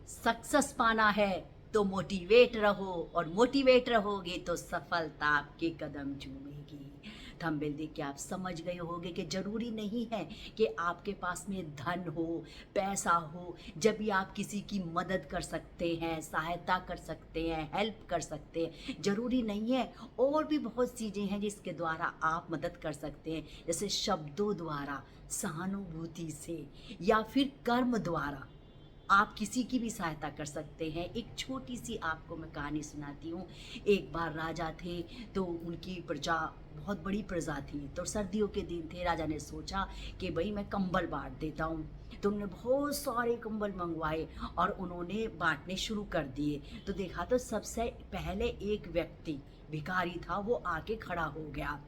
Success पाना है तो मोटिवेट रहो, और मोटिवेट रहोगे तो सफलता आपके कदम चूमेगी। थंबनेल देख के आप समझ गए होंगे कि जरूरी नहीं है कि आपके पास में धन हो, पैसा हो। जब भी आप किसी की मदद कर सकते हैं, सहायता कर सकते हैं, हेल्प कर सकते हैं, जरूरी नहीं है। और भी बहुत चीज़ें हैं जिसके द्वारा आप मदद कर सकते हैं, जैसे शब्दों द्वारा, सहानुभूति से, या फिर कर्म द्वारा आप किसी की भी सहायता कर सकते हैं। एक छोटी सी आपको मैं कहानी सुनाती हूँ। एक बार राजा थे, तो उनकी प्रजा बहुत बड़ी प्रजा थी। तो सर्दियों के दिन थे, राजा ने सोचा कि भाई मैं कंबल बांट देता हूँ। तो उन्होंने बहुत सारे कंबल मंगवाए और उन्होंने बांटने शुरू कर दिए। तो देखा तो सबसे पहले एक व्यक्ति भिखारी था, वो आके खड़ा हो गया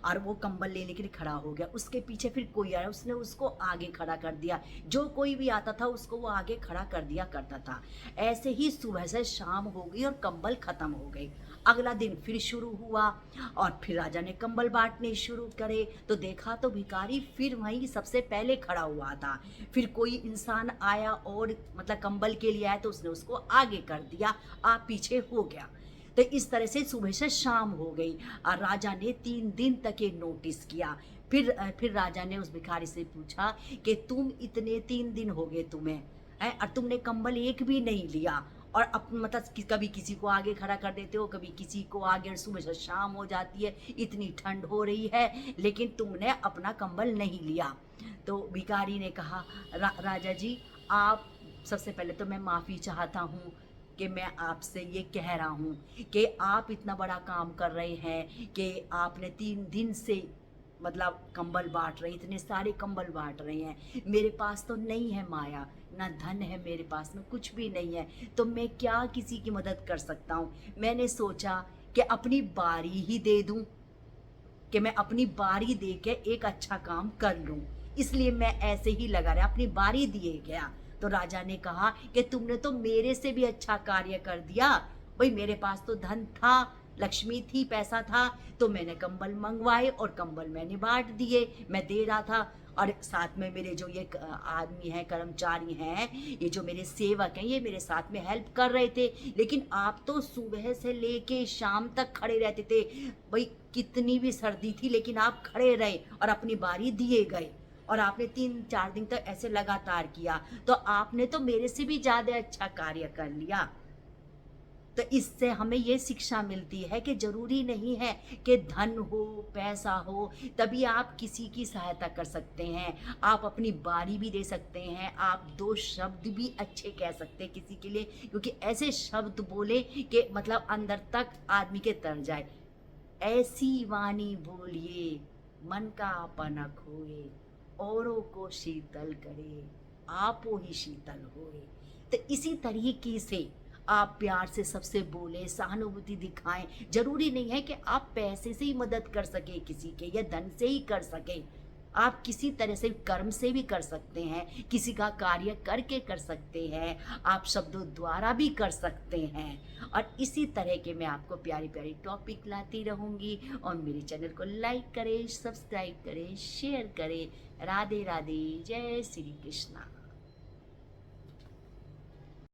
और वो कंबल लेने के लिए खड़ा हो गया। उसके पीछे फिर कोई आया, उसने उसको आगे खड़ा कर दिया। जो कोई भी आता था उसको वो आगे खड़ा कर दिया करता था। ऐसे ही सुबह से शाम हो गई और कंबल खत्म हो गए। अगला दिन फिर शुरू हुआ और फिर राजा ने कंबल बांटने शुरू करे। तो देखा तो भिखारी फिर वहीं सबसे पहले खड़ा हुआ था। फिर कोई इंसान आया और मतलब कंबल के लिए आया, तो उसने उसको आगे कर दिया, आप पीछे हो गया। तो इस तरह से सुबह से शाम हो गई और राजा ने 3 दिन तक ये नोटिस किया। फिर राजा ने उस भिखारी से पूछा कि तुम इतने 3 दिन हो गए तुम्हें, है, और तुमने कंबल एक भी नहीं लिया, और मतलब कभी किसी को आगे खड़ा कर देते हो, कभी किसी को आगे, और सुबह से शाम हो जाती है, इतनी ठंड हो रही है, लेकिन तुमने अपना कंबल नहीं लिया। तो भिखारी ने कहा, राजा जी, आप, सबसे पहले तो मैं माफ़ी चाहता हूँ कि मैं आपसे ये कह रहा हूँ कि आप इतना बड़ा काम कर रहे हैं कि आपने 3 दिन से मतलब कंबल बांट रहे, इतने सारे कंबल बांट रहे हैं। मेरे पास तो नहीं है माया, ना धन है मेरे पास में, कुछ भी नहीं है, तो मैं क्या किसी की मदद कर सकता हूँ। मैंने सोचा कि अपनी बारी ही दे दूँ, कि मैं अपनी बारी दे के एक अच्छा काम कर लूं, इसलिए मैं ऐसे ही लगा रहा, अपनी बारी दिए गया। तो राजा ने कहा कि तुमने तो मेरे से भी अच्छा कार्य कर दिया। भाई मेरे पास तो धन था, लक्ष्मी थी, पैसा था, तो मैंने कंबल मंगवाए और कंबल मैंने बांट दिए, मैं दे रहा था। और साथ में मेरे जो ये आदमी हैं, कर्मचारी हैं, ये जो मेरे सेवक हैं, ये मेरे साथ में हेल्प कर रहे थे। लेकिन आप तो सुबह से लेके शाम तक खड़े रहते थे, भाई कितनी भी सर्दी थी, लेकिन आप खड़े रहे और अपनी बारी दिए गए, और आपने 3-4 दिन तक ऐसे लगातार किया, तो आपने तो मेरे से भी ज्यादा अच्छा कार्य कर लिया। तो इससे हमें ये शिक्षा मिलती है कि जरूरी नहीं है कि धन हो, पैसा हो, तभी आप किसी की सहायता कर सकते हैं। आप अपनी बारी भी दे सकते हैं, आप 2 शब्द भी अच्छे कह सकते हैं किसी के लिए, क्योंकि ऐसे शब्द बोले कि मतलब अंदर तक आदमी के तर जाए। ऐसी वाणी बोलिए, मन का अपना खोए, औरों को शीतल करे, आपो ही शीतल होए। तो इसी तरीके से आप प्यार से सबसे बोले, सहानुभूति दिखाएं। जरूरी नहीं है कि आप पैसे से ही मदद कर सके किसी के, या धन से ही कर सके। आप किसी तरह से कर्म से भी कर सकते हैं, किसी का कार्य करके कर सकते हैं, आप शब्दों द्वारा भी कर सकते हैं। और इसी तरह के मैं आपको प्यारी प्यारी टॉपिक लाती रहूंगी। और मेरे चैनल को लाइक करें, सब्सक्राइब करें, शेयर करें। राधे राधे, जय श्री कृष्णा।